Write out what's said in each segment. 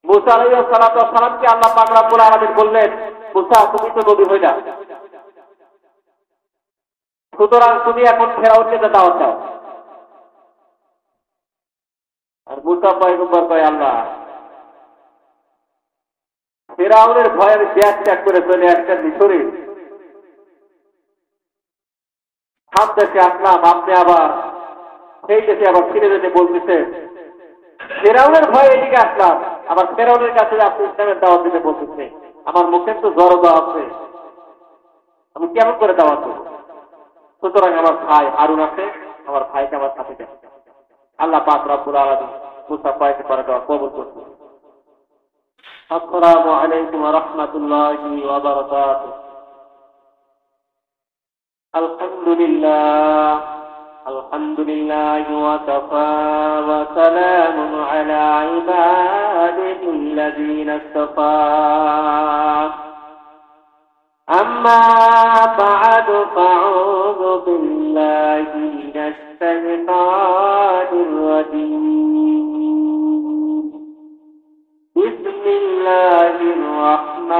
মুসা আলাইহিস সালামকে আল্লাহ পাক রব্বুল আলামিন বললেন, মুসা তুমি তো নবী হইলা, সুতরাং তুমি এখন ফেরাউনকে দাওয়াত দাও। আর মুসা পয়গম্বর কয়, আল্লাহ ফেরাউনের ভয়ের ব্যাগ ত্যাগ করে চলে আসছেন মিশরে, সাত দেশে আসলাম, আপনি আবার সেই দেশে আবার ফিরে যেতে বলতেছেন। ফেরাউনের ভয়ে এদিকে আসলাম, আবার ফেরাউনের কাছে আপনি ইসলামের দাওয়াত দিতে বলতেছেন। আমার মুখে তো জড়তা আছে, আমি কেমন করে দাওয়াত দেব? সুতরাং আমার ভাই হারুন আছে, আমার ভাইকে আমার সাথে দেন। আল্লাহ পাক রব্বুল আলামিন মুসা পয়গম্বরের দোয়া কবুল করলেন। আসসালামু আলাইকুম ওয়া রাহমাতুল্লাহি ওয়া বারাকাতুহু। আলহামদুলিল্লাহ আলহামদুলিল্লাহি ওয়া কাফা ওয়া সালামুন আলা ইবাদিহিল্লাযীনা ইসতাফা। أما بعد فأعوذ بالله من الشيطان الرجيم. بسم الله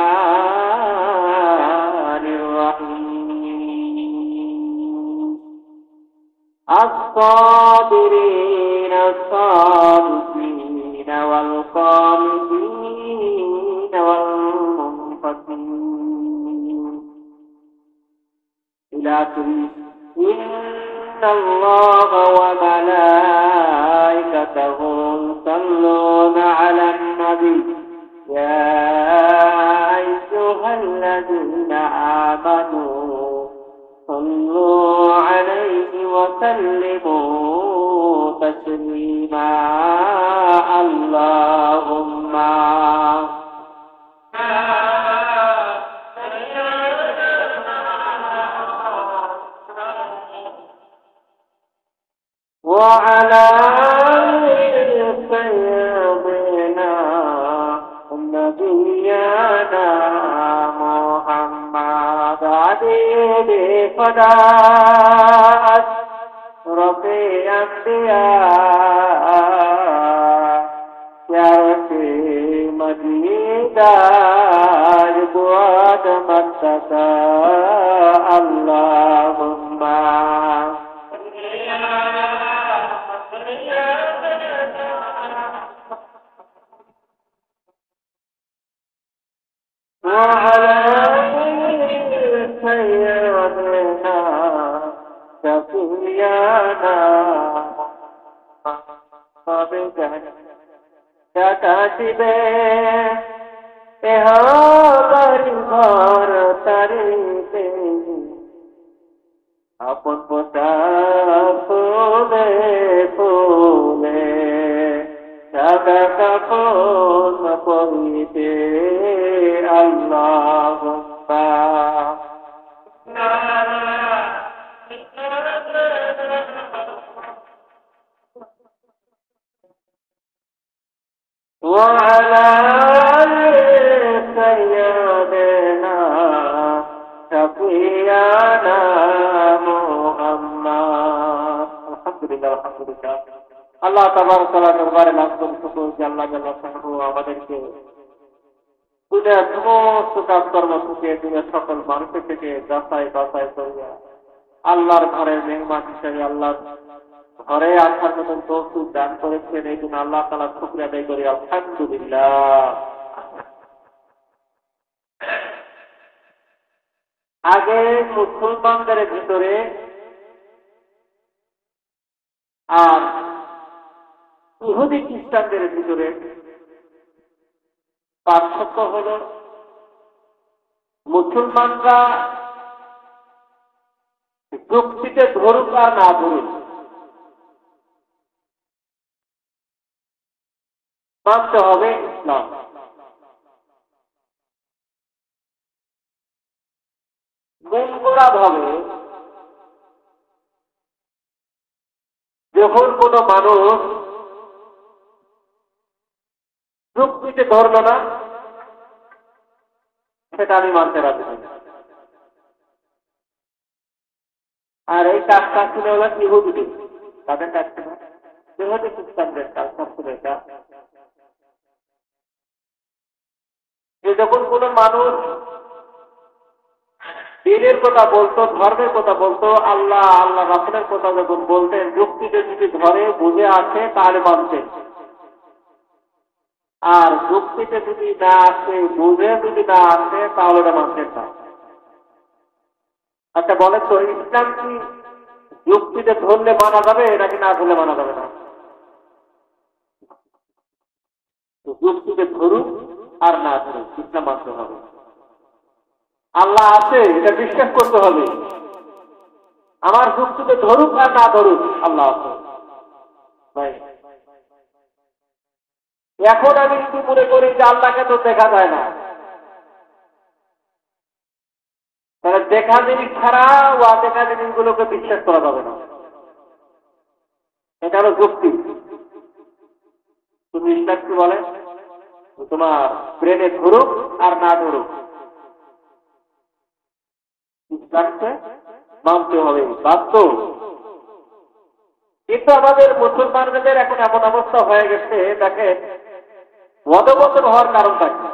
الرحمن الرحيم. الصابرين الصادقين والقانتين والمنفقين. إن الله وملائكته يصلون على النبي يا أيها الذين آمنوا صلوا عليه وسلموا تسليما. اللهم وعلى سيدنا نبينا محمد عبد فداء رفيع أنبياء يا رفيع مجيدا جبوات مكة. اللهم وعلى سيدنا شفيعنا কাটিবে এহারি ঘর তারিতে আপন পোতা ফুলে ফুলে সাদা কাফন পরিতে। আল্লাহুম্মা وعلى سيدنا شفيعنا محمد. আলহামদুলিল্লাহ আলহামদুলিল্লাহ। আল্লাহ তাবারক ওয়া তাআলা দরবারে লাখ কোটি শুকর যে আল্লাহ জাল্লাহু আমাদেরকে দুনিয়ার সমস্ত কাজকর্ম থেকে দুনিয়ার সকল মানুষের থেকে যাচাই বাছাই করিয়া আল্লাহর ঘরের মেহমান হিসেবে আল্লাহর ঘরে আসার মতন তৌফিক দান করেছেন। এই জন্য আল্লাহ তাআলার শুকরিয়া আদায় করি। আলহামদুলিল্লাহ। আগে মুসলমানদের ভিতরে আর ইহুদি খ্রিস্টানদের ভিতরে পার্থক্য হল, মুসলমানরা যুক্তিতে ধরুক আর না ধরুক মানতে হবে ইসলাম। মনগড়া ভাবে যখন কোন মানুষ যুক্তিতে ধরল না, সেটা আমি মানতে রাজি নই। আর এই কাজটা ছিল ইহুদিদের, তাদের কাজ ছিল ইহুদি খ্রিস্টানদের কাজ ছিল এটা। যখন কোন মানুষ দিনের কথা বলতো, ধর্মের কথা বলতো, আল্লাহ আল্লাহ রাসূলের কথা যখন বলতেন, যুক্তিতে যদি ধরে বুঝে আসে তাহলে মানতেন, আর যুক্তিতে যদি না আসে বুঝে যদি না আসে তাহলে এটা মানতেন না। আচ্ছা বলেন তো, ইসলাম কি যুক্তিতে ধরলে মানা যাবে নাকি না ধরলে মানা যাবে না? যুক্তিতে ধরুক আর না ধরুক ইসলাম মানতে হবে। আল্লাহ আছে এটা বিশ্বাস করতে হবে। আমার যুক্তিতে ধরুক আর না ধরুক আল্লাহ আছে। ভাই এখন আমি যদি মনে করি যে আল্লাহকে তো দেখা যায় না, তাহলে দেখা জিনিস ছাড়া ও দেখা জিনিসগুলোকে বিশ্বাস করা যাবে না। এটা হলো যুক্তি। তুমি ইসলাম কি বলে, তোমার ব্রেনে ধরুক আর না ধরুক ইসলামকে মানতে হবে, বাধ্য। কিন্তু আমাদের মুসলমানদের এখন এমন অবস্থা হয়ে গেছে, দেখেন অধঃপতন হওয়ার কারণটা কি,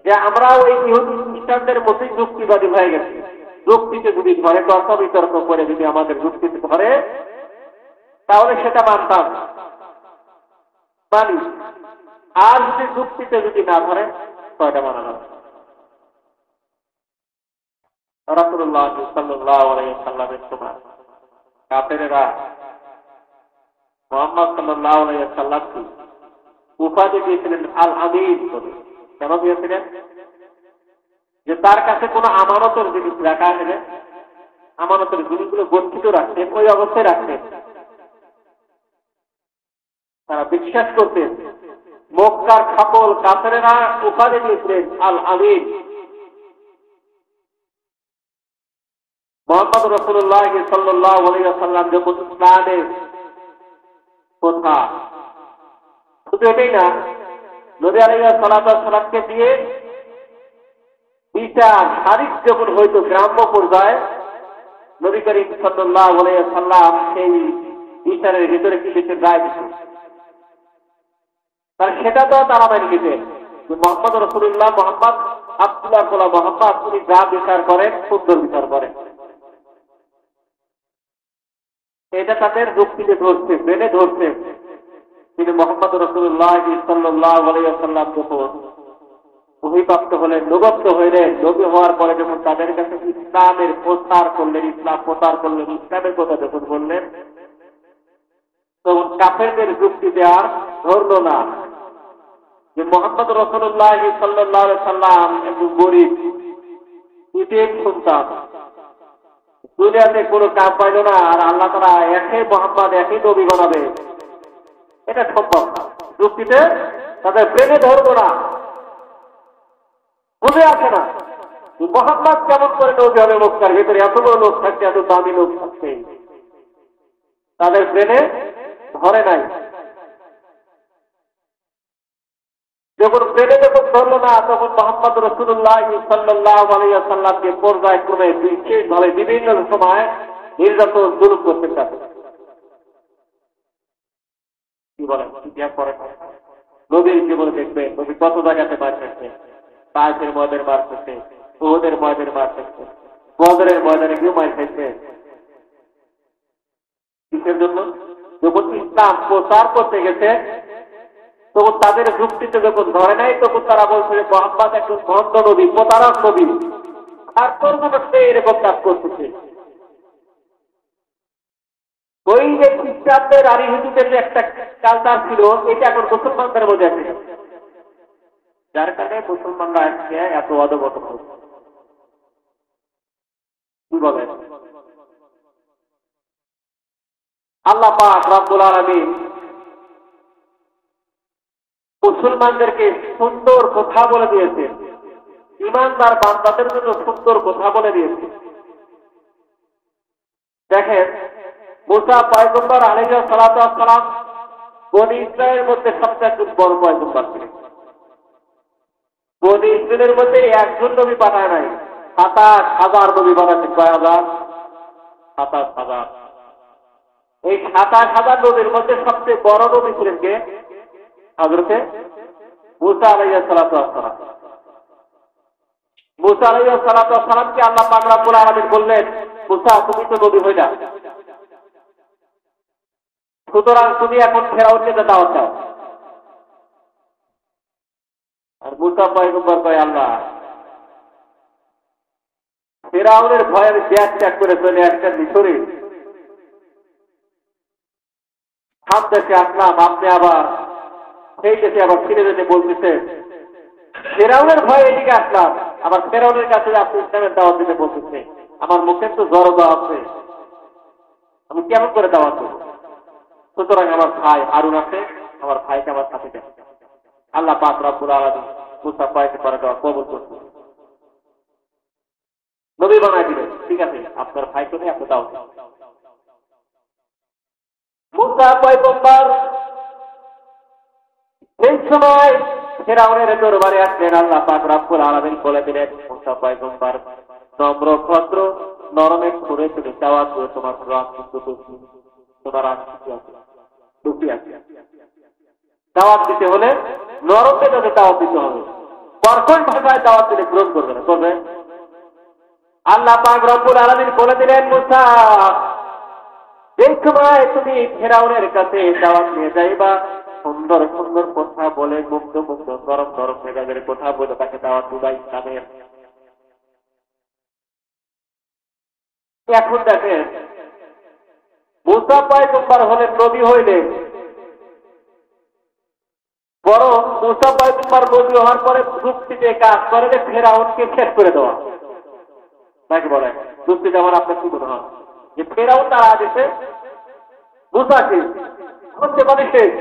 যে আমরা ওই ইহুদি খ্রিস্টানদের মতোই যুক্তিবাদী হয়ে গেছি। যুক্তিতে যদি ধরে, তর্ক বিতর্ক করে যদি আমাদের যুক্তিতে ধরে তাহলে সেটা মানতাম, মানি। আর যদি যুক্তিতে যদি না ধরে তো এটা মানা যাবে। রাসূলুল্লাহ সাল্লাল্লাহু আলাইহি ওয়াসাল্লামের সময় কাফেরেরা মুহাম্মদ সাল্লাল্লাহু আলাইহি ওয়াসাল্লামকে উপাধি দিয়েছিলেন আল আমিন বলে। কেন দিয়েছিলেন? যে তার কাছে কোনো আমানতের জিনিস রাখা হলে আমানতের জিনিসগুলো গচ্ছিত রাখতেন, ওই অবস্থায় রাখতেন। তারা বিশ্বাস করতেন। মক্কার সকল কাফেরেরা উপাধি দিয়েছিলেন আল আমিন। মুহাম্মদ রাসূলুল্লাহ সাল্লাল্লাহু আলাইহি ওয়াসাল্লাম যখন ইসলামের কথা, শুধু এটাই না, নবী আলাইহিস সালাতু ওয়াস সালামকে দিয়ে বিচার শারীরিক যখন হয়তো গ্রাম্য পর্যায়ে, নবী করিম সাল্লাল্লাহু আলাইহি ওয়াসাল্লাম সেই বিচারের ভিতরে কি লিখে রায় দিতেন, তার সেটা তো তারা মেনে নিতেন। মুহাম্মদ রাসূলুল্লাহ, মুহাম্মদ আব্দুল্লাহ কোলা মুহাম্মদ, তিনি যা বিচার করেন সুন্দর বিচার করেন। এটা তাদের যুক্তিতে ধরছে, মেনে ধরছে। তিনি মুহাম্মদ রাসূলুল্লাহ সাল্লাল্লাহু আলাইহি ওয়াসাল্লাম যখন অভিপ্রাপ্ত হলেন, নবুয়ত হইলেন, নবী হওয়ার পরে যখন তাদের কাছে ইসলামের প্রচার করলেন, ইসলাম প্রচার করলেন, ইসলামের কথা যখন বললেন, তখন কাফেরদের যুক্তি দেওয়ার ধরল না যে মুহাম্মদ রাসূলুল্লাহ সাল্লাল্লাহু আলাইহি ওয়াসাল্লাম একজন গরীব ইতিম সন্তান, দুনিয়াতে কোনো কাজ পাইল না, আর আল্লাহ তাআলা একই মুহাম্মদ একই নবী বানাবে, এটা সম্ভব না। যুক্তিতে তাদের প্রেমে ধরব না, বুঝে আসে না মুহাম্মদ কেমন করে নবী হবে। মক্কার ভিতরে এত বড় লোক থাকতে, এত দামি লোক থাকতে, তাদের প্রেমে ধরে নাই। যখন প্রেমে যখন ধরল না, তখন মুহাম্মদ রাসূলুল্লাহ সাল্লাল্লাহু আলাইহি ওয়াসাল্লামকে পর্যায়ক্রমে বিশেষভাবে বিভিন্ন সময় নির্যাতন জুলুম করতে থাকে। কি বলেন, ইতিহাস পড়ে নবীর জীবনে দেখবেন, নবী কত জায়গাতে মার খেয়েছে। তায়েফের ময়দানে মার খেয়েছে, উহুদের ময়দানে মার খেয়েছে, বদরের ময়দানে গিয়ে মার খেয়েছে। কিসের জন্য? যখন ইসলাম প্রচার করতে গেছে, তখন তাদের যুক্তিতে যখন ধরে নাই, তখন তারা বলছে যে মুহাম্মদ একজন ভণ্ড নবী, প্রতারক নবী, আর তোর জন্য সে এরকম কাজ করতেছে। ওই যে খ্রিস্টানদের আর ইহুদিদের যে একটা কালচার ছিল, এটা এখন মুসলমানদের মধ্যে আছে, যার কারণে মুসলমানরা আজকে এত অধঃপতন হচ্ছে। কি বলেন? আল্লাহ পাক রব্বুল আলামিন মুসলমানদেরকে সুন্দর কথা বলে দিয়েছেন, ঈমানদার বান্দাদের জন্য সুন্দর কথা বলে দিয়েছেন। দেখেন, মুসা পয়গম্বর আলাইহিস সালাতু ওয়াস সালাম বনী ইসরায়েলের মধ্যে সবচেয়ে বড় পয়গম্বর ছিলেন। বনী ইসরায়েলের মধ্যে একজন নবী পাঠায় নাই, ২৭,০০০ নবী পাঠাচ্ছেন। কয় হাজার? ২৭,০০০। এই ২৭,০০০ নবীর মধ্যে সবচেয়ে বড় নবী ছিলেন কে? হযরতে মুসা আলাইহিস সালাতু ওয়াস সালাম। মুসা আলাইহিস সালাতু ওয়াস সালামকে আল্লাহ পাক রব্বুল আলামিন বললেন, মুসা তুমি তো নবী হইলা, সুতরাং তুমি এখন ফেরাউনকে দাওয়াত দাও। আর মুসা পয়গম্বর কয়, আল্লাহ ফেরাউনের ভয়ের ব্যাগ ত্যাগ করে চলে একটা মিশরে সাত দেশে আসলাম, আপনি আবার সেই দেশে আবার ফিরে যেতে বলতেছে। ফেরাউনের ভয়ে এদিকে আসলাম, আবার ফেরাউনের কাছে আপনি ইসলামের দাওয়াত দিতে বলতেছে। আমার মুখে তো জড়তা আছে, আমি কেমন করে দাওয়াত দেব? সুতরাং আমার ভাই হারুন আছে, আমার ভাইকে আমার সাথে দেন। আল্লাহ পাক রব্বুল আলামিন মুসা পয়গম্বর দেওয়া কবুল করতে নবী বানায় দিলেন। ঠিক আছে, আপনার ভাইকে নিয়ে আপনি দাওয়াত দেন। মুসা পয়গম্বর এই সময় ফেরাউনের দরবারে আসলেন। আল্লাহ পাক রব্বুল আলামিন বলে দিলেন, মুসা পয়গম্বর নম্র ভদ্র নরমে ঘুরে তুমি দাওয়াত দিয়ে তোমার তোমার দুঃখী আছে। দাওয়াত দিতে হলে নরমে তাদের দাওয়াত দিতে হবে, কর্কশ ভাষায় দাওয়াত দিলে গ্রহণ করবে না, করবে। আল্লাহ পাক রব্বুল আলামিন বলে দিলেন, মুসা এই সময় তুমি ফেরাউনের কাছে দাওয়াত নিয়ে যাইবা, সুন্দর সুন্দর কথা বলে মুগ্ধ মুগ্ধ নরম নরম মেজাজের কথা বলে তাকে দাওয়াত দিবা ইসলামের। এখন দেখেন, মুসা পয়গম্বর হলেন নবী হইলেন, বরং মুসা পয়গম্বর নবী হওয়ার পরে যুক্তিতে কাজ করে যে ফেরাউনকে শেষ করে দেওয়া। নাকি বলেন যুক্তি যেমন আপনার কি মনে হয় যে ফেরাউন তারা আদেশে মুসাকে করতে পারে শেষ,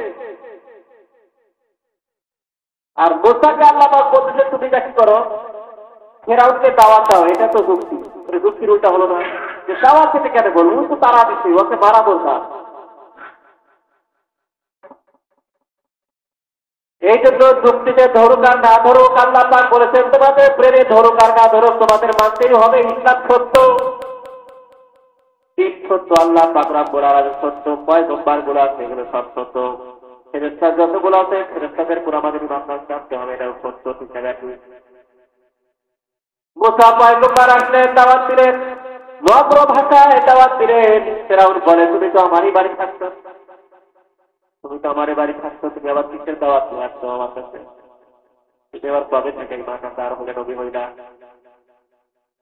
আর মুসাকে আল্লাহ পাক বলতেছে তুমি যা কি করো ফেরাউনকে দাওয়াত দাও। এটা তো যুক্তি, যুক্তির উল্টা হলো না যে দাওয়াত খেতে কেন বলবো, তো তারা দিচ্ছে, ওকে মারা দরকার। এই জন্য যুক্তিতে ধরুক আর না ধরুক, আল্লাহ পাক বলেছেন তোমাদের প্রেমে ধরুক আর না ধরুক তোমাদের মানতেই হবে ইসলাম সত্য, ঠিক সত্য। আল্লাহ পাক রব্বুল আলামিন সত্য, পয়গম্বর গুলো আছে এগুলো সব সত্য, ফেরেশতা যতগুলো আছে ফেরেশতাদের পুরো আমাদের ইমান রাখতে হবে, এটাও সত্য। ঠিক আছে, মুসা পয়গম্বর আসলেন, দাওয়াত দিলেন, নম্র ভাষায় দাওয়াত দিলেন। ফেরাউন বলে তুমি তো আমারই বাড়ি থাকতো, তুমি তো আমার বাড়ি থাকতো, তুমি আবার কিসের দাওয়াত নিয়ে আসতো আমার কাছে? তুমি আবার কবে থেকে ইমানদার হলে নবী হইলা?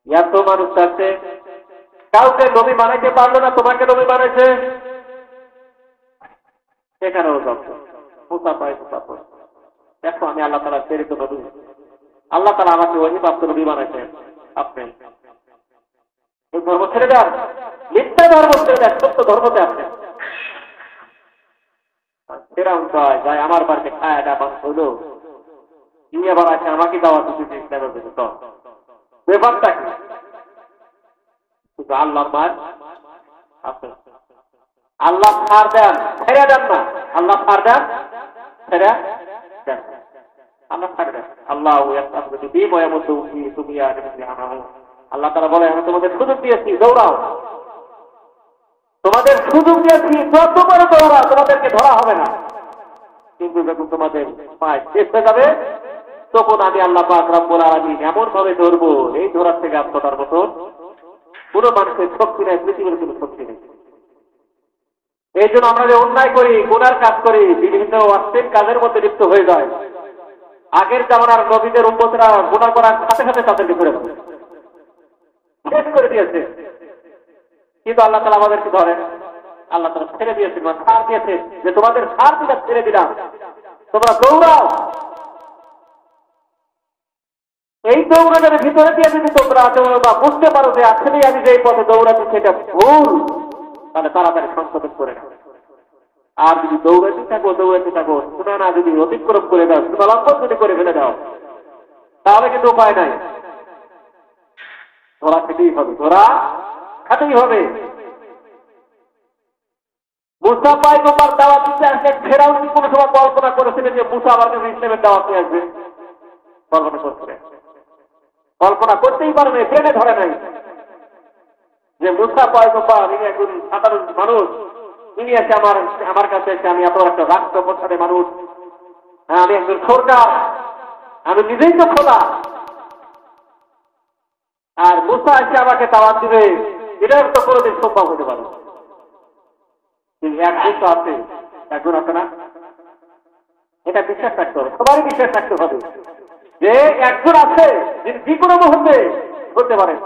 এত মানুষ থাকছে, কাউকে নবী বানাইতে পারলো না, তোমাকে নবী বানাইছে, সেখানেও মুসা পয়গম্বর দেখো আমি আল্লাহ তাআলা প্রেরিত নবী, আল্লাহ তাআলা আমাকে ওহীপ্রাপ্ত নবী বানাইছেন, আপনি এই ধর্ম ছেড়ে দেন, মিথ্যা ধর্ম ছেড়ে দেন, সত্য ধর্মতে আসেন। ফেরাউন কয় ভাই আমার বাড়িতে খায় এটা বাস হইলো, তিনি আবার আছে আমাকে দাওয়াত দিতে ইসলামের জন্য, তো ব্যাপারটা কি? আল্লাহর মার আছে, আল্লাহ ছাড় দেন, ছেড়ে দেন না, আল্লাহ ছাড় দেন, ছেড়ে দেন, আল্লাহ ছাড় দেন। আল্লাহ আল্লাহ তাআলা বলে আমি তোমাদের সুযোগ দিয়েছি, দৌড়াও, তোমাদের সুযোগ দিয়েছি, যত করে দৌড়াও, তোমাদেরকে ধরা হবে না, কিন্তু যখন তোমাদের পায়ে চেষ্টা যাবে তখন আমি আল্লাহ পাক রব্বুল আলামিন এমন ভাবে ধরবো, এই ধরার থেকে আত্মতার মতো কোন মানুষের শক্তি নেই, পৃথিবীর কোন শক্তি নেই। এই জন্য আমরা যে অন্যায় করি, গুনার কাজ করি, বিভিন্ন অশ্লীল কাজের মধ্যে লিপ্ত হয়ে যায়, আগের জামানার নবীদের উম্মতরা গুনাহ করার সাথে সাথে তাদেরকে করে শেষ করে দিয়েছে, কিন্তু আল্লাহ তাআলা আমাদেরকে ধরেন, আল্লাহ তাআলা ছেড়ে দিয়েছেন, মানে ছাড় দিয়েছে যে তোমাদের ছাড় দিলা, ছেড়ে দিলাম, তোমরা দৌড়াও। এই দৌড়ানোর ভিতরে দিয়ে যদি তোমরা বা বুঝতে পারো যে আসলে আমি যে পথে দৌড়াচ্ছি সেটা ভুল, তাহলে তাড়াতাড়ি সংশোধন করে নাও। আর যদি দৌড়াতে থাকো না যদি অতিক্রম করে দাও, লঙ্ঘন যদি করে ফেলে দাও, তাহলে কিন্তু উপায় নাই, ধরা খেতেই হবে, ধরা খাতেই হবে। মুসা পয়গম্বর দাওয়াত দিতে আসলে ফেরাউন কি কোনো সময় কল্পনা করেছিলেন যে মুসা আমার কাছে ইসলামের দাওয়াত নিয়ে আসবে? কল্পনা করতেই পারবে, ট্রেনে ধরে নাই যে মুসা পয়গম্বর ইনি একজন সাধারণ মানুষ, ইনি এসে আমার কাছে এসে আমি এত একটা রাষ্ট্র প্রধানের মানুষ, আমি একজন সরকার, আমি নিজেই তো খোলা, আর মুসা এসে আমাকে দাওয়াত দিবে, এটা তো কোনোদিন সম্ভব হতে পারে। একজন তো আছে, একজন আছে না, এটা বিশ্বাস রাখতে হবে, সবারই বিশ্বাস রাখতে হবে যে একজন আছে যিনি যে কোনো মুহূর্তে বলতে পারেন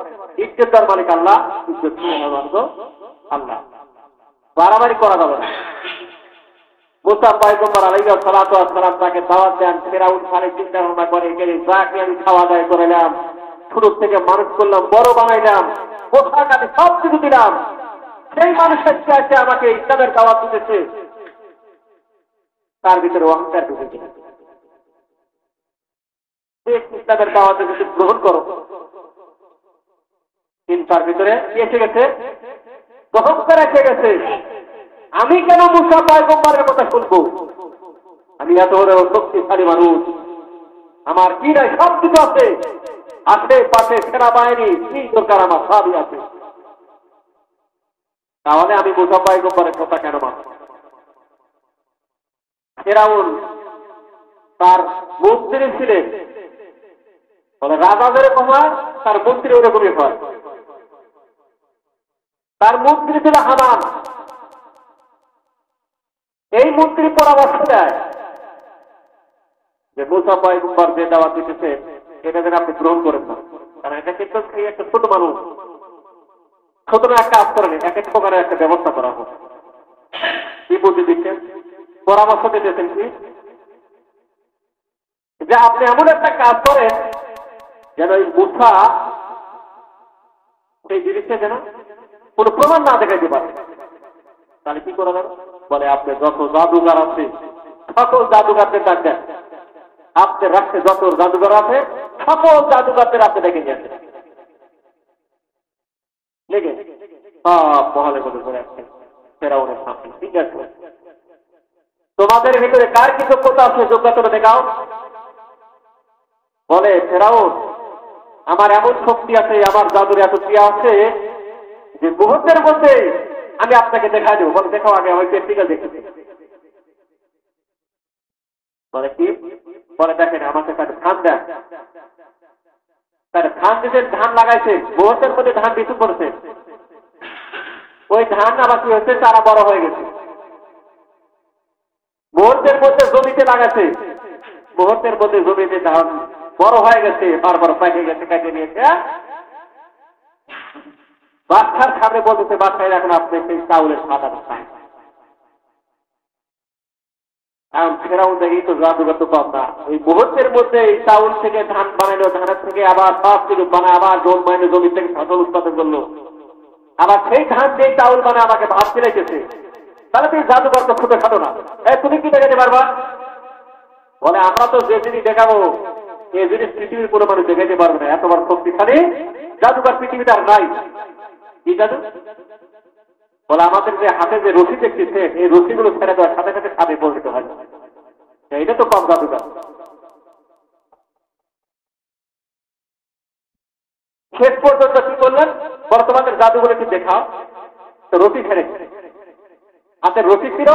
ইজ্জতদার মালিক আল্লাহ, ইজ্জত আল্লাহ, বাড়াবাড়ি করা যাবে না। মুসা পয়গম্বর আলাইহিস সালাতু ওয়াস সালাম তাকে দাওয়াত দেন, ফেরাউন খালি চিন্তা ভাবনা করে যাকে আমি খাওয়া দাওয়া করাইলাম, ছোট থেকে মানুষ করলাম, বড় বানাইলাম, পোশাক আদি সব কিছু দিলাম, সেই মানুষের কাছে আমাকে ইসলামের দাওয়াত দিতেছে, তার ভিতরে অহংকার ঢুকেছে। ইসলামের দাওয়াতে যদি গ্রহণ করো, কিন্তু তার ভিতরে এসে গেছে অহংকার এসে গেছে। আমি কেন মুসা পয়গম্বরের কথা শুনবো? আমি এত বড় শক্তিশালী মানুষ, আমার কি নাই, সব কিছু আছে, আশেপাশে সেনাবাহিনী, কি দরকার আমার, সবই আছে, তাহলে আমি মুসা পয়গম্বরের কথা কেন মানব? ফেরাউন তার মন্ত্রী ছিলেন, বলে রাজাদের কমা তার মন্ত্রী ওরকমই হয়। তার মন্ত্রী ছিল হামান। এই মন্ত্রী পরামর্শ দেয় যে মুসা পয়গম্বর যে দাওয়াত দিতেছে এটা যেন আপনি গ্রহণ করেন না, কারণ এটা কিন্তু একটা ছোট মানুষ, সুতরাং একটা কাজ করেন, এক এক প্রকারের একটা ব্যবস্থা করা হোক। কি বুদ্ধি দিচ্ছেন, পরামর্শ দিতেছেন কি যে আপনি এমন একটা কাজ করেন যেন এই মুসা সেই জিনিসটা যেন কোন প্রমাণ না দেখাইতে পারে। তাহলে কি করা যাবে? বলে আপনি যত জাদুঘর আছে সকল জাদুঘরদের ডাকবেন, আপনার রাষ্ট্রে যত জাদুঘর আছে সকল জাদুঘরদের আপনি ডেকে নিয়ে আসেন, লেগে সব মহলে বলে করে আসছেন ফেরাউনের সামনে। ঠিক আছে, তোমাদের ভিতরে কার কি যোগ্যতা আছে, যোগ্যতা দেখাও। বলে ফেরাউন, আমার এমন শক্তি আছে, আমার জাদুর এত ক্রিয়া আছে যে মুহূর্তের মধ্যে আমি আপনাকে দেখা দেবো। বলে দেখাও আগে, আমি প্র্যাকটিক্যাল দেখেছি। বলে কি? বলে দেখেন আমাকে তাকে ধান দেন। তার ধান দিতে ধান লাগাইছে, মুহূর্তের মধ্যে ধান বিচু করেছে, ওই ধান আবার কি হচ্ছে, চারা বড় হয়ে গেছে। মুহূর্তের মধ্যে জমিতে লাগাচ্ছে, মুহূর্তের মধ্যে জমিতে ধান বড় হয়ে গেছে, বারবার পাইকে গেছে, কাটিয়ে নিয়েছে। বাচ্চার সামনে বলতেছে, বাচ্চায় এখন আপনি সেই চাউলের খাতা খান। এখন ফেরাউন দেখি তো জাদুঘর তো কম না, ওই মুহূর্তের মধ্যে এই চাউল থেকে ধান বানাইলো, ধানের থেকে আবার সব কিছু বানায়, আবার জোন মাইনে জমি থেকে ফসল উৎপাদন করলো, আবার সেই ধান দিয়ে চাউল বানায় আমাকে ভাত ফেলাইতেছে। তাহলে তুই জাদুঘর তো ছোট খাটো না, তুমি কি দেখাতে পারবা? বলে আমরা তো যে জিনিস দেখাবো এই জিনিস পৃথিবীর কোনো মানুষ দেখাইতে পারবে না, এতবার শক্তিশালী জাদুঘর পৃথিবীতে আর নাই। কি জাদু? বলে আমাদের যে হাতে যে রশি দেখতেছে, এই রশিগুলো ছেড়ে দেওয়ার সাথে সাথে সাথে পরিণত হয়, এটা তো কম জাদুঘর। শেষ পর্যন্ত কি করলেন? বর্তমানের জাদুগুলো কি দেখাও, তো রশি ছেড়ে হাতের রশি ছিল,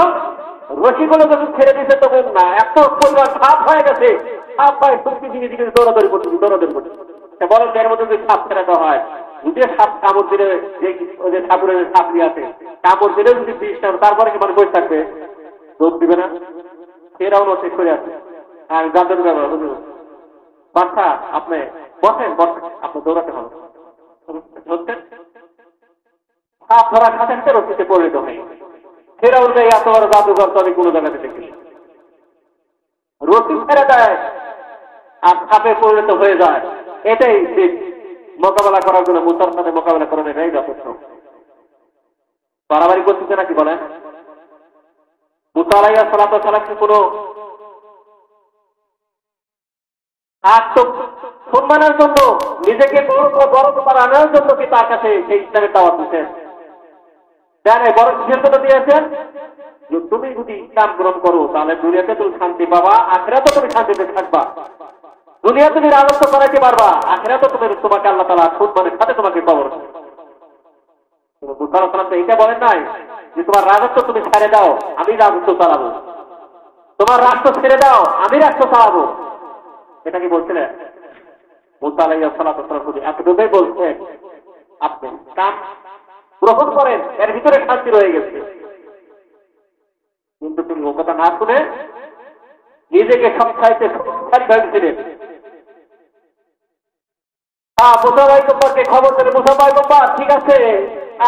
রশিগুলো যখন ছেড়ে দিচ্ছে তখন না এত পরিমাণ সাপ হয়ে গেছে, সাপ হয় সত্যি দিকে দিকে দৌড়াদৌড়ি করছে, দৌড়াদৌড়ি করছে। বলেন এর মধ্যে যদি সাপ ছেড়ে দেওয়া হয়, যদি সাপ কামড় দিলে, যে ঠাকুরের সাপ নিয়ে আছে কামড় দিলে যদি বিষ, তারপরে কি মানে বসে থাকবে, দৌড় দিবে না? এরাও শেষ করে আছে। আমি জানতে বাচ্চা আপনি বসেন, বসেন, আপনি দৌড়াতে হবে। সাপ ধরার সাথে সাথে রশিতে পরিণত হয়। ফেরাউন গায়ে এত বড় জাদুঘর তো আমি কোনো জায়গাতে দেখি, রশি ছেড়ে দেয় আর সাপে পরিণত হয়ে যায়। এটাই ঠিক মোকাবেলা করার জন্য, মুসার সাথে মোকাবেলা করার এটাই যথেষ্ট। বাড়াবাড়ি করতেছে নাকি বলেন? মুসা আলাইহিস সালাতু ওয়াস সালাম কি কোনো আত্মসম্মানের জন্য, নিজেকে বড় বানানোর জন্য কি তার কাছে সেই ইসলামের দাওয়াত দিচ্ছেন? দেন বড় কিসের জন্য দিয়েছেন? যে তুমি যদি ইসলাম গ্রহণ করো তাহলে দুনিয়াতে তুমি শান্তি পাবা, আখিরাতে তুমি শান্তিতে থাকবা। দুনিয়া তুমি রাজত্ব করাইতে পারবা, আখিরাতে তোমাকে আল্লাহ তাআলা সম্মানের সাথে তোমাকে কবর। মুসা আলাইহিস সালাম তো এটা বলেন নাই যে তোমার রাজত্ব তুমি ছেড়ে দাও, আমি রাজত্ব চালাবো। তোমার রাষ্ট্র ছেড়ে দাও, আমি রাষ্ট্র চালাবো। এটা কি বলছিলেন মুসা আলাইহিস সালাতু ওয়াস সালাম? এতটুকুই বলছেন, আপনি কাম গ্রহণ করেন, এর ভিতরে শান্তি রয়ে গেছে। কিন্তু তিনি ও কথা না শুনে নিজেকে সবচাইতে শক্তিশালী ভাবছিলেন। মুসা পয়গম্বরকে খবর দিলেন, মুসা পয়গম্বর ঠিক আছে,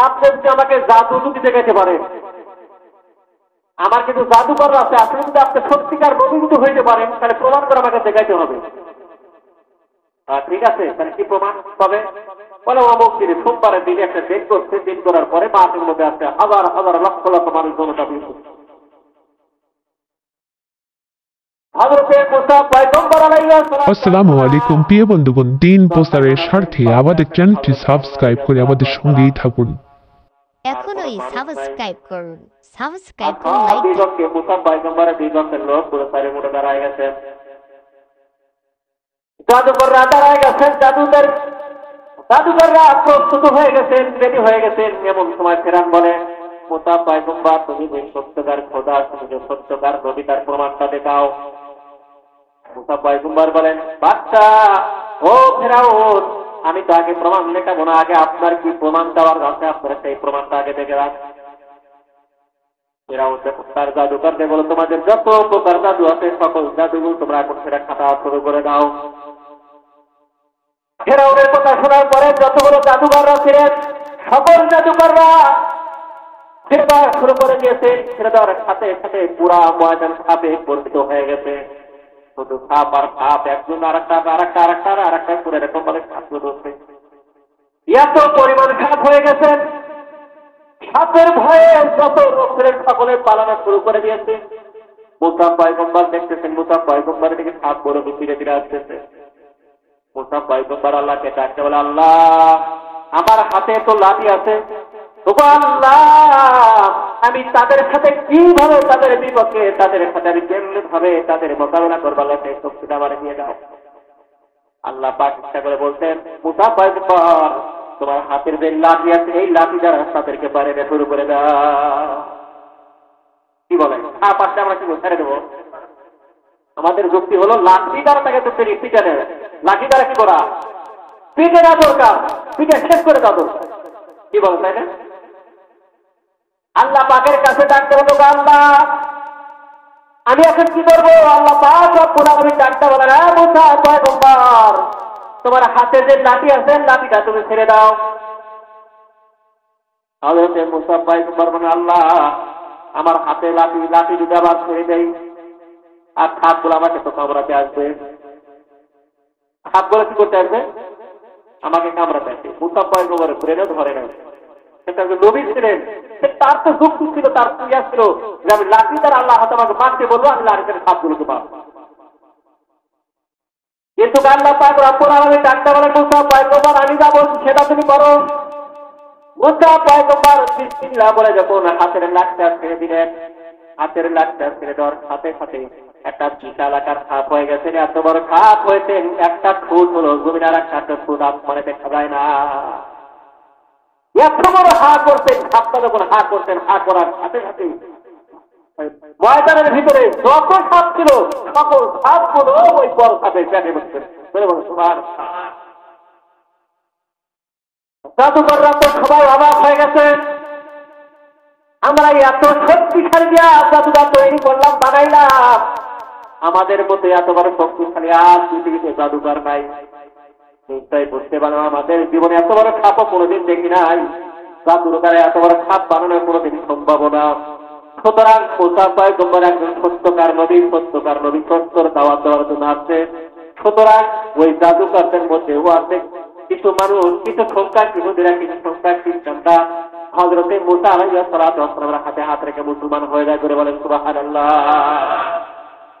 আপনি যদি আমাকে জাদু যদি দেখাইতে পারেন, আমার কিন্তু জাদুকর আছে, আপনি যদি আপনি সত্যিকার নবী যদি হইতে পারেন তাহলে প্রমাণ করে আমাকে দেখাইতে হবে। ঠিক আছে, তাহলে কি প্রমাণ পাবে? বলে অমুক দিনে সোমবারের দিনে একটা দিন করছে, দিন করার পরে মাঠের মধ্যে আছে হাজার হাজার লক্ষ লক্ষ মানুষ জনতা ভিড় করছে। আসসালামু আলাইকুম প্রিয় বন্ধুগণ, দিন প্রচারের স্বার্থে আমাদের চ্যানেলটি সাবস্ক্রাইব করে আমাদের সঙ্গেই থাকুন। এখনই সাবস্ক্রাইব করুন, সাবস্ক্রাইব করুন, লাইক দিগকে মুসা পয়গম্বরের দিগকের লোক পুরো সারি মুঠে দাঁড়ায় গেছে। জাদুকররা দাঁড়ায় গেছেন, জাদুকররা প্রস্তুত হয়ে গেছেন, রেডি হয়ে গেছেন। এমন সময় ফেরান বলে, মুসা পয়গম্বর তুমি যে সত্যকার খোদা, তুমি যে সত্যকার নবী, তার প্রমাণটা দেখাও। মুসা পয়গম্বর বলেন, বাচ্চা ও ফেরাউন, আমি তো আগে প্রমাণ লেখাবো না, আগে আপনার কি প্রমাণ দেওয়ার আছে আপনারা সেই প্রমাণটা আগে দেখে রাখ। ফেরাউন তার জাদুকরদের বলো, তোমাদের যত প্রকার জাদু আছে সকল জাদুগুলো তোমরা এখন সেটা খাতা শুরু করে দাও। ফেরাউনের কথা শোনার পরে যতগুলো জাদুকররা ছিলেন সকল জাদুকররা ছেড়ে দেওয়া শুরু করে দিয়েছে। ছেড়ে দেওয়ার সাথে সাথে পুরা ময়দান সাপে পরিচিত হয়ে গেছে। শুধু সাপ আর সাপ, একজন আরেকটা করে এরকম বলে সাপগুলো ধরছে। এত পরিমাণ সাপ হয়ে গেছে, সাপের ভয়ে যত রক্ষের সকলে পালানো শুরু করে দিয়েছে। মুসা পয়গম্বর দেখতেছেন, মুসা পয়গম্বরের দিকে সাপ বড় ধীরে ধীরে আসতেছে। মুসা পয়গম্বর আল্লাহকে ডাকতে বলে, আল্লাহ আমার হাতে তো লাঠি আছে, আল্লাহ আমি তাদের সাথে কিভাবে তাদের বিপক্ষে তাদের সাথে আমি কেমন ভাবে তাদের মোকাবেলা করবো, আল্লাহ সেই শক্তিটা আমার নিয়ে যাও। আল্লাহ পাক ইচ্ছা করে বলতেন, মুসা পয়গম্বর তোমার হাতের যে লাঠি আছে এই লাঠি দ্বারা তাদেরকে বাইরে শুরু করে দাও। কি বলেন? পাশে আমরা কি ছেড়ে দেবো? আমাদের যুক্তি হলো লাঠি দ্বারা তাকে তো পিঠে নেবে, লাঠি দ্বারা কি করা? পিঠে না দরকার, পিঠে শেষ করে দাও দরকার। কি বলেন, তাই না? আল্লাহ পাকের কাছে ডাকতে বলবো, আল্লাহ আমি এখন কি করবো? আল্লাহ পাক রব্বুল আলামিন ডাকতে বলেন, মুসা পয়গম্বর তোমার হাতে যে লাঠি আছে লাঠিটা তুমি ছেড়ে দাও। হযরত মুসা পয়গম্বর বলেন, আল্লাহ আমার হাতে লাঠি যদি আবার ছেড়ে দেই আর সাপগুলো আমাকে তো কামড়াতে আসবে। সাপগুলো কি করতে আসবে? আমাকে কামড়াতে আসবে। মুসা পয়গম্বরের ব্রেনে ধরে নেয়। সেটা নবী ছিলেন, তার তো যুক্তি ছিল, তার ক্রিয়া ছিল যে আমি লাঠি দ্বারা আল্লাহ হাতে আমাকে মারতে বলবো, আমি লাঠি দ্বারা সাপগুলোকে মারবো। কিন্তু আল্লাহ পাক রব্বুল আলামিন ডাকতে বলেন, মুসা পয়গম্বর আমি যা বলছি সেটা তুমি করো। মুসা পয়গম্বর বিসমিল্লাহ বলে যখন হাতের লাঠটা ছেড়ে দিলেন, হাতের লাঠটা ছেড়ে দেওয়ার সাথে সাথে একটা বিশাল আকার সাপ হয়ে গেছে। এত বড় সাপ হয়েছে, একটা খুঁত হলো জমিন, আর একটা খুঁত আসমানে দেখা যায় না। এত বড় হা করতেন, সাপটা যখন হা করতেন, হা করার সাথে সাথে ময়দানের ভিতরে যত সাপ ছিল সকল সাপগুলো ওই বড় সাপের পেটে বসতেন। জাদুকররা তো সবাই অবাক হয়ে গেছে, আমরা এত শক্তিশালী দিয়া জাদুটা তৈরি করলাম, বানাইলাম, আমাদের মতো এত বড় শক্তিশালী আর পৃথিবীতে জাদুকর নাই। নিশ্চয় বুঝতে পারলাম আমাদের জীবনে এত বড় সাপও কোনোদিন দেখি নাই, জাদুকরে এত বড় সাপ বানানোর কোনোদিন সম্ভব না। সুতরাং মুসা পয়গম্বর একজন সত্যকার নবী, সত্যর দাওয়াত দেওয়ার জন্য আসছে। সুতরাং ওই জাদুকরদের মধ্যেও আছে কিছু মানুষ, কিছু সংখ্যার ইহুদিরা, কিছু সংখ্যার খ্রিস্টানরা হযরতে মুসা আলাইহিস সালাতু ওয়াস সালামের হাতে হাত রেখে মুসলমান হয়ে যায় করে বলেন সুবহানাল্লাহ।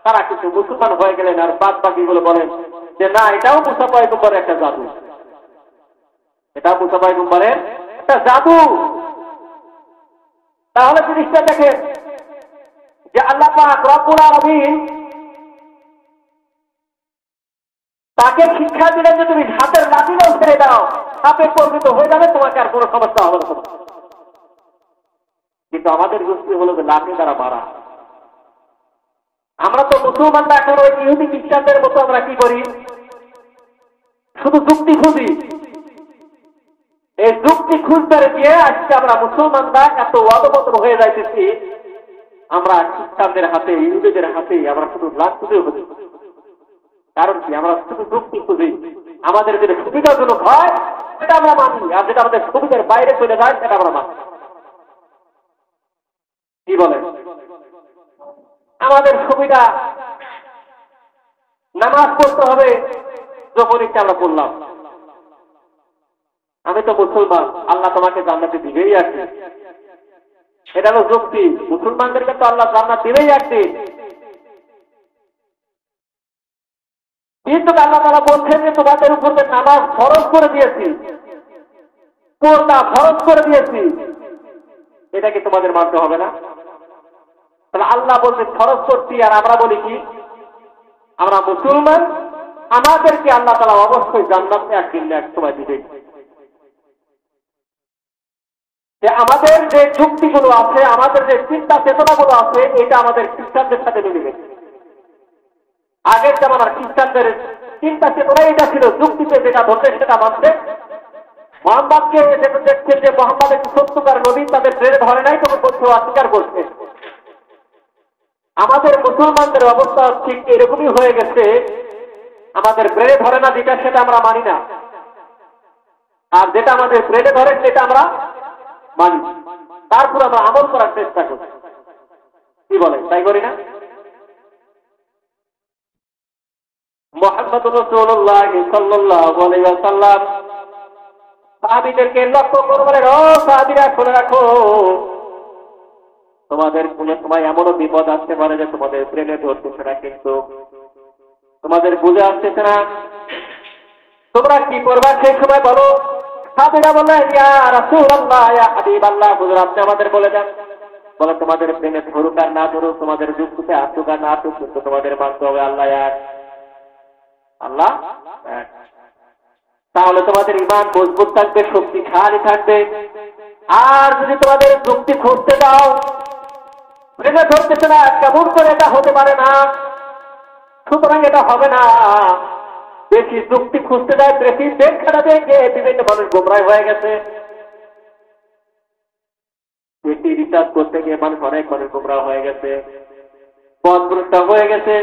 তারা কিছু মুসলমান হয়ে গেলেন, আর বাদ বাকিগুলো বলেন যে না, এটাও মুসা পয়গম্বরের একটা জাদু, এটা মুসা পয়গম্বরের একটা জাদু। তাহলে জিনিসটা দেখেন যে আল্লাহ পাক রব্বুল আলামিন তাকে শিক্ষা দিলেন যে তুমি হাতের লাঠিটাও ছেড়ে দাও, সাপে পরিণত হয়ে যাবে, তোমাকে আর কোনো সমস্যা হবে না। কিন্তু আমাদের যুক্তি হলো যে লাঠি দ্বারা মারা। আমরা তো মুসলমানরা এখন ওই ইহুদি খ্রিস্টানদের মতো আমরা কি করি, শুধু যুক্তি খুঁজি। এই যুক্তি খুঁজতে গিয়ে আজকে আমরা মুসলমানরা এত অধপতন হয়ে যাইতেছি, আমরা খ্রিস্টানদের হাতে ইহুদিদের হাতে আমরা শুধু লাঞ্ছিত হচ্ছি। কারণ কি, আমরা শুধু যুক্তি খুঁজি। আমাদের যেটা সুবিধাজনক হয় সেটা আমরা মানি, আর যেটা আমাদের সুবিধার বাইরে চলে যায় সেটা আমরা মানি। কি বলেন? আমাদের সুবিধা নামাজ পড়তে হবে, যখনই আমরা পড়লাম, আমি তো মুসলমান, আল্লাহ তোমাকে জান্নাতে দিবেই আছে, এটা হলো যুক্তি। মুসলমানদেরকে তো আল্লাহ জান্নাত দিবেই আছে, কিন্তু আল্লাহ তাআলা বলছেন যে তোমাদের উপর নামাজ ফরজ করে দিয়েছি, পর্দা ফরজ করে দিয়েছি, এটা কি তোমাদের মানতে হবে না? তাহলে আল্লাহ বলছে ফরজ করছি, আর আমরা বলি কি আমরা মুসলমান, আমাদেরকে আল্লাহ তাআলা অবশ্যই জান্নাতে একদিন এক সময় দিবে। যে আমাদের যে যুক্তিগুলো আছে, আমাদের যে চিন্তা চেতনাগুলো আছে, এটা আমাদের খ্রিস্টানদের সাথে মিলবে। আগের জামানার খ্রিস্টানদের চিন্তা চেতনা এটা ছিল, যুক্তিতে যেটা ধরছে সেটা মানছে। মোহাম্মদকে যেটা দেখছে যে মোহাম্মদ একটি সত্যকার নবী, তাদের ব্রেনে ধরে নাই, তখন বলছে অস্বীকার করছে। আমাদের মুসলমানদের অবস্থা ঠিক এরকমই হয়ে গেছে, আমাদের ব্রেনে ধরে না যেটা সেটা আমরা মানি না, আর যেটা আমাদের ব্রেনে ধরে সেটা আমরা মানি, তারপর আমরা আমল করার চেষ্টা করি। কি বলে, তাই করি না? মুহাম্মদুর রাসূলুল্লাহ সাল্লাল্লাহু আলাইহি ওয়াসাল্লাম সাহাবীদেরকে লক্ষ্য করে বলেন, ও সাহাবীরা শুনে রাখো, তোমাদের কোন সময় এমনও বিপদ আসতে পারে যে তোমাদের ব্রেনে ধরতেছে না, কিন্তু তোমাদের বুঝে আসতেছে না, তোমরা কি করবা সেই সময় বলো। সাহাবীরা বললেন, ইয়া রাসূলুল্লাহ, ইয়া হাবিবাল্লাহ, হুজুর আপনি আমাদের বলে দেন। বলে তোমাদের ব্রেনে ধরুক আর না ধরুক, তোমাদের যুক্তিতে আসুক আর না আসুক, কিন্তু তোমাদের মানতে হবে আল্লাহ এক, আল্লাহ এক। তাহলে তোমাদের ঈমান মজবুত থাকবে, শক্তিশালী থাকবে। আর যদি তোমাদের যুক্তি খুঁজতে দাও, ব্রেনে ধরতেছে না, কেমন করে এটা হতে পারে না, সুতরাং এটা হবে না, বেশি যুক্তি খুঁজতে দেয়, বেশি ব্যাখ্যাটা দেখে বিভিন্ন মানুষ গোমরাহ হয়ে গেছে, বেশি রিসার্চ করতে গিয়ে অনেক মানুষ গোমরাহ হয়ে গেছে, পথভ্রষ্ট হয়ে গেছে।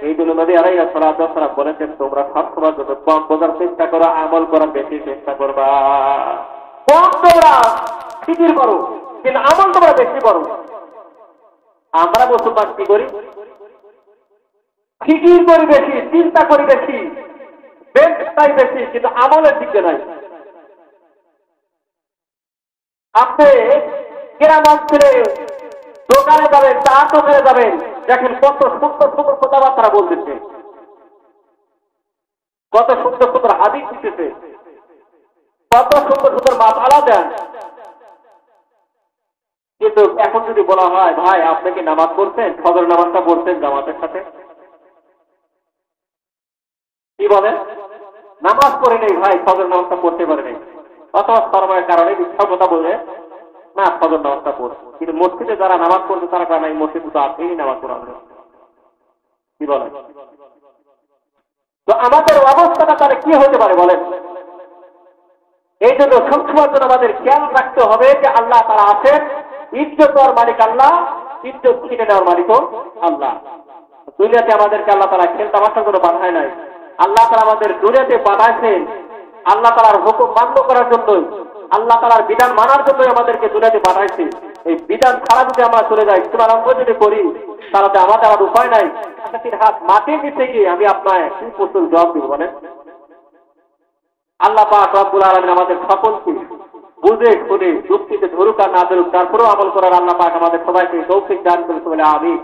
এইগুলো নবী আলাইহিস সালাতু ওয়াস সালাম বলেছেন, তোমরা সবসময় যত কম বোঝার চেষ্টা করো, আমল করার বেশি চেষ্টা করবা। কম তোমরা ফিকির করো, কিন্তু আমল তোমরা বেশি করো। আমরা মুসলমান কি করি? ফিকির করি বেশি, চিন্তা করি বেশি, বেশি বেশি, কিন্তু আমলের দিকে নাই। আপনি গ্রাম অঞ্চলে দোকানে যাবেন, চা দোকানে যাবেন, দেখেন কত সুন্দর সুন্দর কথাবার্তা বলতেছে, কত সুন্দর সুন্দর হাদিস দিতেছে, কত সুন্দর সুন্দর মাসালা দেন। কিন্তু এখন যদি বলা হয়, ভাই আপনি কি নামাজ পড়ছেন, ফজর নামাজটা পড়ছেন জামাতের সাথে, কি বলেন? নামাজ পড়ে নেই ভাই, ফজর নামাজটা পড়তে পারে নাই, অথবা শরমের কারণে মিথ্যা কথা বলে না ফজর নামাজটা পড়ে। কিন্তু মসজিদে যারা নামাজ পড়ছে তারা কারণ এই মসজিদ তো আপনি নামাজ পড়াবেন, কি বলেন? তো আমাদের অবস্থাটা তাহলে কি হতে পারে বলেন? এই জন্য সবসময় জন্য আমাদের খেয়াল রাখতে হবে যে আল্লাহ তারা আছেন, ইজ্জত দেওয়ার মালিক আল্লাহ, ইজ্জত ছিনে নেওয়ার মালিকও আল্লাহ। দুনিয়াতে আমাদেরকে আল্লাহ তারা খেল তামাশার জন্য পাঠায় নাই, আল্লাহ তারা আমাদের দুনিয়াতে পাঠাইছেন আল্লাহ তালার হুকুম মান্য করার জন্যই, আল্লাহ তালার বিধান মানার জন্যই আমাদেরকে দুনিয়াতে পাঠাইছে। এই বিধান ছাড়া যদি আমরা চলে যাই, সীমালঙ্ঘন যদি করি, তাহলে আমাদের আর উপায় নাই, হাত মাটির নিচে গিয়ে আমি আপনার কি প্রশ্ন জবাব দিব বলেন? আল্লাহ পাক রব্বুল আলামিন আমাদের সকলকে বুঝে শুনে যুক্তিতে ধরুক আর না ধরুক, তারপরেও আমল করার আল্লাহ পাক আমাদের সবাইকে তৌফিক দান করেছে বলে আমিন।